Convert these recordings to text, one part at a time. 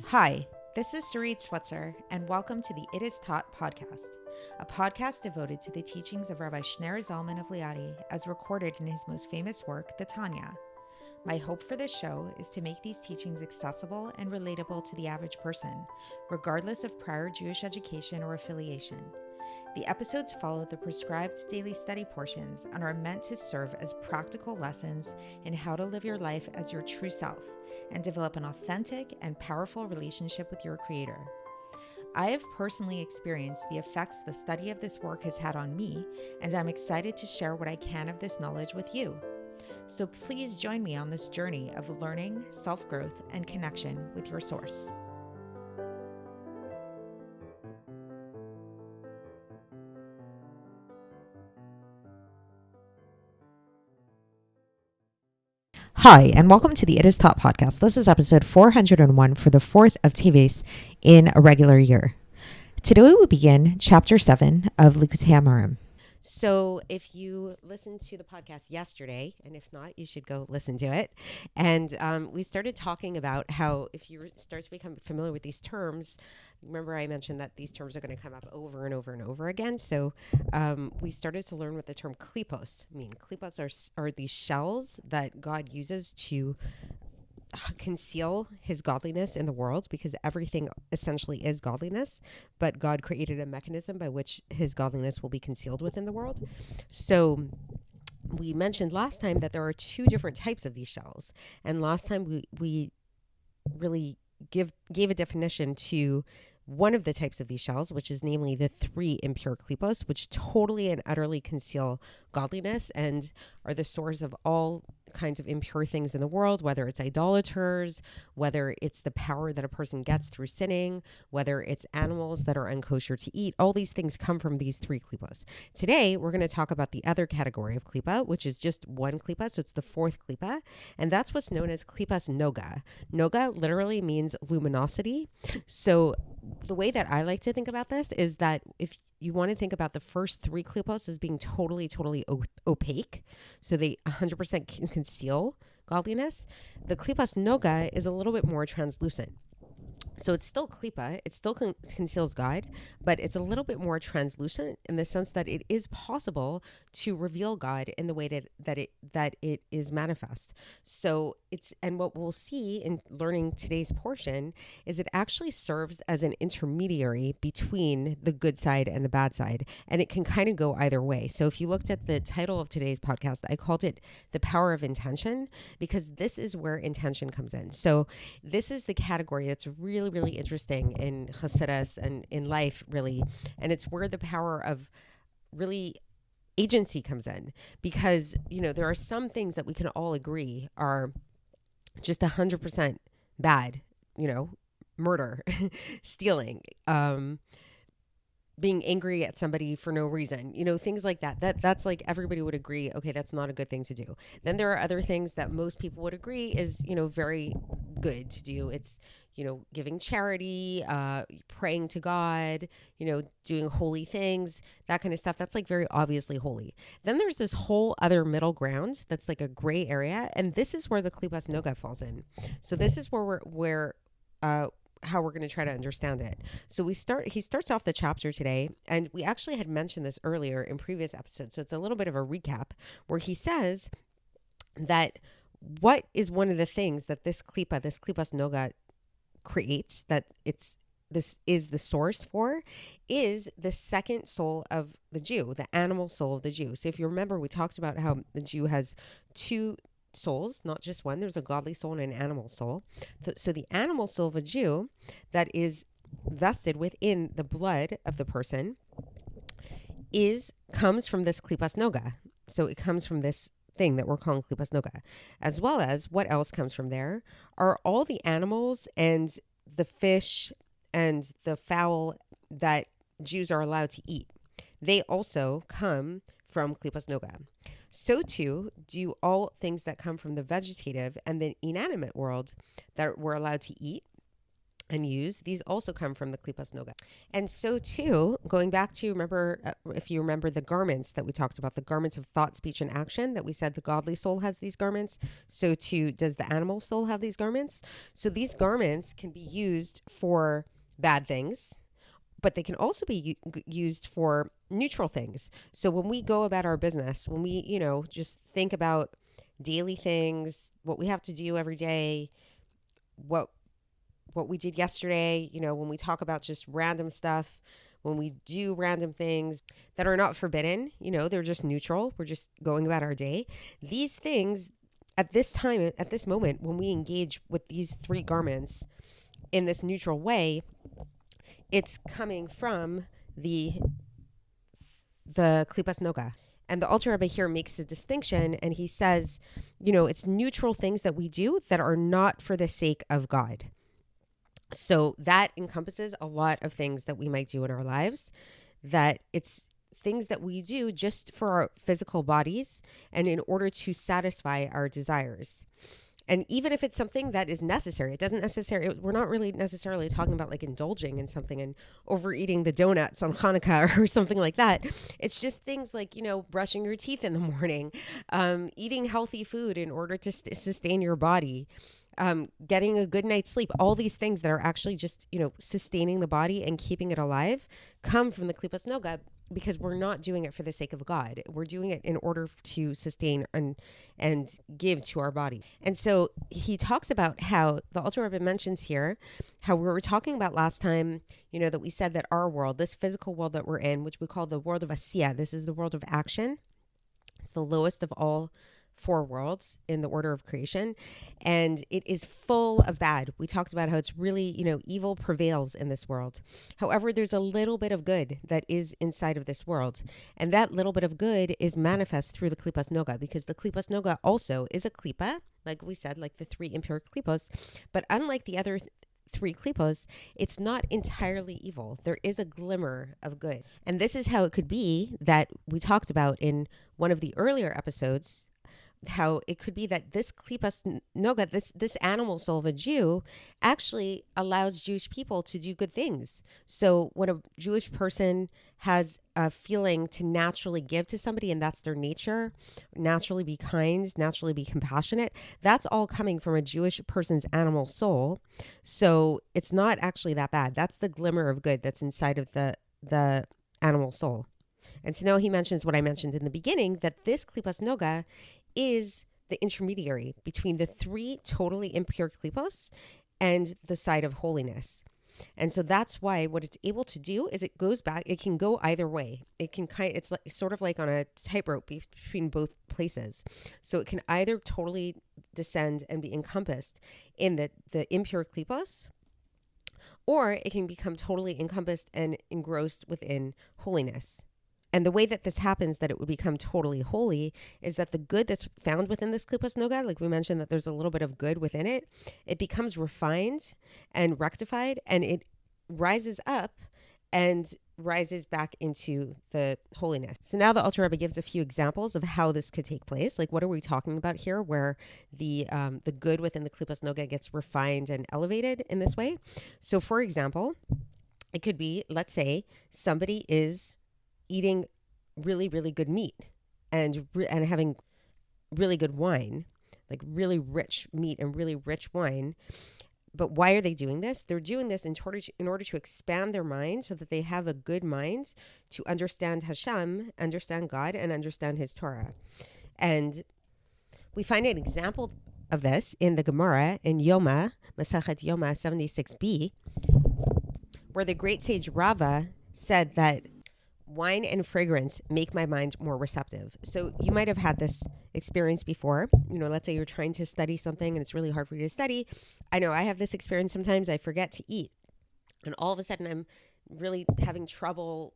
Hi, this is Sarit Switzer, and welcome to the It Is Taught podcast, a podcast devoted to the teachings of Rabbi Shneur Zalman of Liadi as recorded in his most famous work, the Tanya. My hope for this show is to make these teachings accessible and relatable to the average person, regardless of prior Jewish education or affiliation. The episodes follow the prescribed daily study portions and are meant to serve as practical lessons in how to live your life as your true self and develop an authentic and powerful relationship with your Creator. I have personally experienced the effects the study of this work has had on me, and I'm excited to share what I can of this knowledge with you. So please join me on this journey of learning, self-growth, and connection with your source. Hi, and welcome to the It Is Taught podcast. This is episode 401 for the 4th of Teves in a regular year. Today we will begin chapter 7 of Likkutei Amarim. So if you listened to the podcast yesterday, and if not, you should go listen to it. And we started talking about how if you start to become familiar with these terms, remember I mentioned that these terms are going to come up over and over and over again. So we started to learn what the term Klipos mean. Klipos are these shells that God uses to conceal his godliness in the world, because everything essentially is godliness, but God created a mechanism by which his godliness will be concealed within the world. So we mentioned last time that there are two different types of these shells, and last time we really gave a definition to one of the types of these shells, which is namely the three impure klipos, which totally and utterly conceal godliness and are the source of all kinds of impure things in the world, whether it's idolaters, whether it's the power that a person gets through sinning, whether it's animals that are unkosher to eat. All these things come from these three klipos. Today, we're going to talk about the other category of klipa, which is just one klipa, so it's the fourth klipa, and that's what's known as Klipas Nogah. Nogah literally means luminosity. So the way that I like to think about this is that if you want to think about the first three klipos as being totally opaque, so they 100% can conceal godliness, the Klipas Nogah is a little bit more translucent. So it's still klipa, it still conceals God, but it's a little bit more translucent in the sense that it is possible to reveal God in the way that it is manifest. So and what we'll see in learning today's portion is it actually serves as an intermediary between the good side and the bad side, and it can kind of go either way. So if you looked at the title of today's podcast, I called it The Power of Intention, because this is where intention comes in. So this is the category that's really interesting in Chassidus and in life, really. And it's where the power of really agency comes in, because, there are some things that we can all agree are just 100% bad, murder, stealing, being angry at somebody for no reason, things like that. That's like everybody would agree, okay, that's not a good thing to do. Then there are other things that most people would agree is, very good to do. It's, giving charity, praying to God, doing holy things, that kind of stuff. That's like very obviously holy. Then there's this whole other middle ground that's like a gray area. And this is where the Klipas Nogah falls in. So this is where how we're going to try to understand it. So he starts off the chapter today, and we actually had mentioned this earlier in previous episodes. So it's a little bit of a recap where he says that what is one of the things that this Klipas Nogah creates, that this is the source for, is the second soul of the Jew, the animal soul of the Jew. So if you remember, we talked about how the Jew has two souls, not just one. There's a godly soul and an animal soul. So the animal soul of a Jew that is vested within the blood of the person comes from this Klipas Nogah. So it comes from this thing that we're calling Klipas Nogah, as well as what else comes from there are all the animals and the fish and the fowl that Jews are allowed to eat. They also come from Klipas Nogah. So too do all things that come from the vegetative and the inanimate world that we're allowed to eat. and use, these also come from the Klipas Nogah. And so too, going back to, if you remember the garments that we talked about, the garments of thought, speech, and action, that we said the godly soul has these garments, so too does the animal soul have these garments. So these garments can be used for bad things, but they can also be used for neutral things. So when we go about our business, when we, just think about daily things, what we have to do every day, what we did yesterday, when we talk about just random stuff, when we do random things that are not forbidden, they're just neutral. We're just going about our day. These things at this time, at this moment, when we engage with these three garments in this neutral way, it's coming from the Klipas Nogah. And the Alter Rebbe here makes a distinction, and he says, it's neutral things that we do that are not for the sake of God. So that encompasses a lot of things that we might do in our lives, that it's things that we do just for our physical bodies and in order to satisfy our desires. And even if it's something that is necessary, we're not really necessarily talking about like indulging in something and overeating the donuts on Hanukkah or something like that. It's just things like, brushing your teeth in the morning, eating healthy food in order to sustain your body, getting a good night's sleep. All these things that are actually just, sustaining the body and keeping it alive come from the Klipas Nogah, because we're not doing it for the sake of God. We're doing it in order to sustain and give to our body. And so he talks about how the Alter Rebbe mentions here, how we were talking about last time, that we said that our world, this physical world that we're in, which we call the world of Asiya, this is the world of action. It's the lowest of all four worlds in the order of creation, and it is full of bad. We talked about how it's really, evil prevails in this world. However, there's a little bit of good that is inside of this world, and that little bit of good is manifest through the Klipas Nogah, because the Klipas Nogah also is a klipa, like we said, like the three impure klipos, but unlike the other three klipos, it's not entirely evil. There is a glimmer of good. And this is how it could be that we talked about in one of the earlier episodes, how it could be that this Klipas Nogah, this animal soul of a Jew, actually allows Jewish people to do good things. So when a Jewish person has a feeling to naturally give to somebody, and that's their nature, naturally be kind, naturally be compassionate, that's all coming from a Jewish person's animal soul. So it's not actually that bad. That's the glimmer of good that's inside of the animal soul. And so now he mentions what I mentioned in the beginning, that this Klipas Nogah is the intermediary between the three totally impure klipos and the side of holiness. And so that's why what it's able to do is it goes back, it can go either way. It's like, sort of like on a tightrope between both places. So it can either totally descend and be encompassed in the impure klipos, or it can become totally encompassed and engrossed within holiness. And the way that this happens, that it would become totally holy, is that the good that's found within this Klipas Nogah, like we mentioned that there's a little bit of good within it, it becomes refined and rectified, and it rises up and rises back into the holiness. So now the Alter Rebbe gives a few examples of how this could take place. Like, what are we talking about here, where the good within the Klipas Nogah gets refined and elevated in this way? So for example, it could be, let's say somebody is eating really, really good meat and having really good wine, like really rich meat and really rich wine. But why are they doing this? They're doing this in order to expand their mind, so that they have a good mind to understand Hashem, understand God, and understand His Torah. And we find an example of this in the Gemara in Yoma, Masachet Yoma 76b, where the great sage Rava said that wine and fragrance make my mind more receptive. So you might have had this experience before. Let's say you're trying to study something and it's really hard for you to study. I know I have this experience sometimes. I forget to eat. And all of a sudden I'm really having trouble,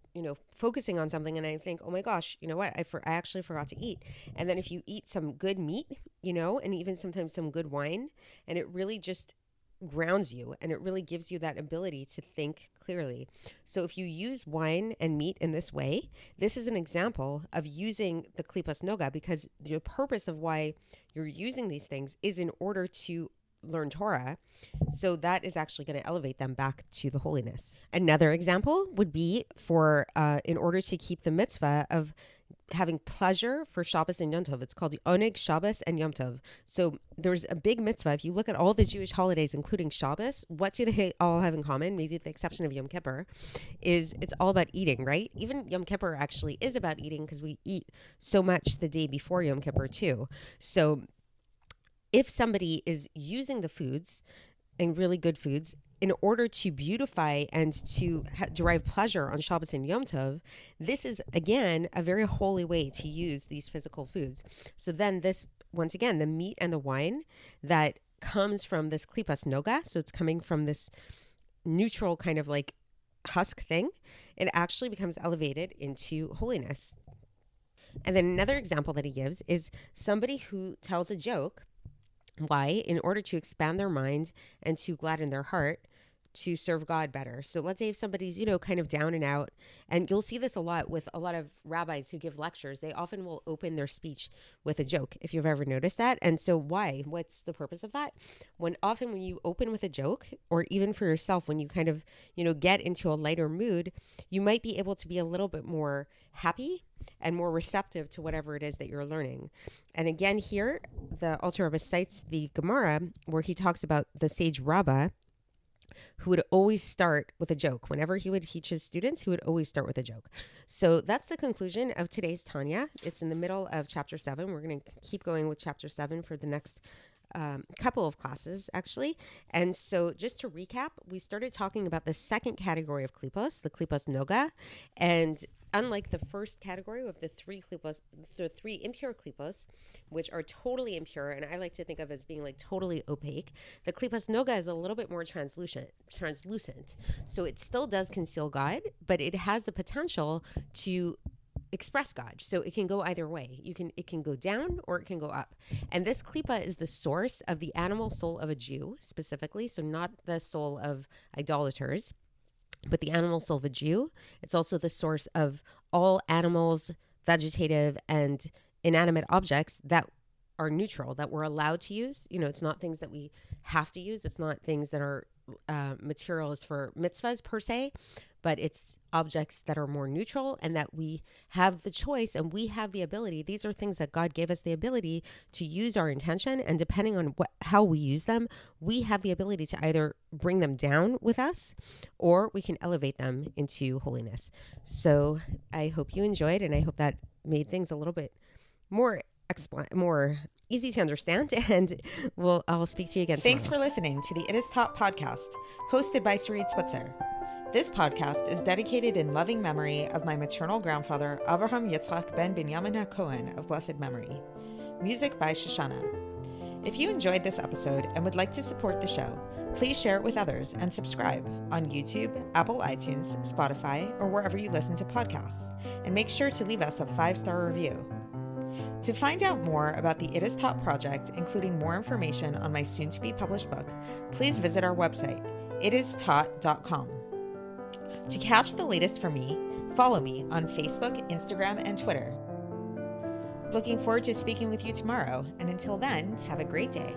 focusing on something. And I think, oh my gosh, you know what? I actually forgot to eat. And then if you eat some good meat, and even sometimes some good wine, and it really just grounds you, and it really gives you that ability to think clearly. So if you use wine and meat in this way, this is an example of using the Klipas Nogah, because the purpose of why you're using these things is in order to learn Torah. So that is actually going to elevate them back to the holiness. Another example would be for in order to keep the mitzvah of having pleasure for Shabbos and Yom Tov. It's called Oneg Shabbos and Yom Tov. So there's a big mitzvah. If you look at all the Jewish holidays, including Shabbos, what do they all have in common? Maybe with the exception of Yom Kippur, is it's all about eating, right? Even Yom Kippur actually is about eating because we eat so much the day before Yom Kippur too. So if somebody is using the foods and really good foods in order to beautify and to derive pleasure on Shabbos and Yom Tov, this is, again, a very holy way to use these physical foods. So then this, once again, the meat and the wine that comes from this Klipas Nogah, so it's coming from this neutral kind of like husk thing, it actually becomes elevated into holiness. And then another example that he gives is somebody who tells a joke. Why? In order to expand their mind and to gladden their heart to serve God better. So let's say if somebody's, kind of down and out, and you'll see this a lot with a lot of rabbis who give lectures, they often will open their speech with a joke, if you've ever noticed that. And so why? What's the purpose of that? When you open with a joke, or even for yourself, when you kind of, get into a lighter mood, you might be able to be a little bit more happy and more receptive to whatever it is that you're learning. And again, here, the Alter Rebbe cites the Gemara where he talks about the sage Rabbah, who would always start with a joke. Whenever he would teach his students, he would always start with a joke. So that's the conclusion of today's Tanya. It's in the middle of chapter 7. We're going to keep going with chapter 7 for the next couple of classes, actually. And so just to recap, we started talking about the second category of Klipos, the Klipas Nogah. And unlike the first category of the three impure Klipos, which are totally impure, and I like to think of as being like totally opaque, the Klipas Nogah is a little bit more translucent. So it still does conceal God, but it has the potential to express God. So it can go either way. It can go down or it can go up. And this klipa is the source of the animal soul of a Jew specifically. So not the soul of idolaters, but the animal soul of a Jew. It's also the source of all animals, vegetative and inanimate objects that are neutral, that we're allowed to use. It's not things that we have to use. It's not things that are materials for mitzvahs per se, but it's objects that are more neutral and that we have the choice and we have the ability. These are things that God gave us the ability to use our intention, and depending on how we use them, we have the ability to either bring them down with us or we can elevate them into holiness. So I hope you enjoyed, and I hope that made things a little bit more easy to understand, and I'll speak to you again tomorrow. Thanks for listening to the It Is Taught podcast, hosted by Sarit Switzer. This podcast is dedicated in loving memory of my maternal grandfather, Avraham Yitzchak ben Binyamin HaKohen of blessed memory. Music by Shoshana. If you enjoyed this episode and would like to support the show, please share it with others and subscribe on YouTube, Apple iTunes, Spotify, or wherever you listen to podcasts. And make sure to leave us a 5-star review. To find out more about the It Is Taught project, including more information on my soon-to-be published book, please visit our website, itistaught.com. To catch the latest from me, follow me on Facebook, Instagram, and Twitter. Looking forward to speaking with you tomorrow, and until then, have a great day.